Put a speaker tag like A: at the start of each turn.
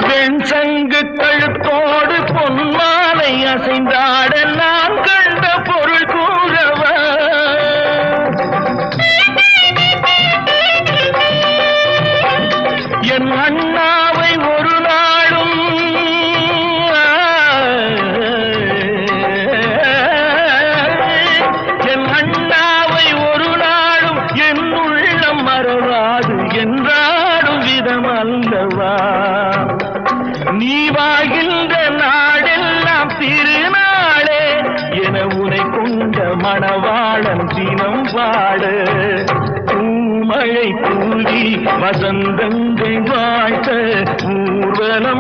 A: வெண்சங்கு கழுத்தோடு பொன்மாலை அசைந்தாட நான் கண்ட பொருள் கூறவா என் அண்ணாவை ஒரு நாளும் என் அண்ணாவை ஒரு நாளும் என் உள்ளம் மறவாது என்றாடும் விதம் அல்லவா நீ வாழ்கின்ற நாடெல்லாம் திருநாளே என உனை கொண்ட மணவாளன் தினம் பாடு பூமழை தூவி வசந்தங்கள் வாழ்த்த ஊர்வலம்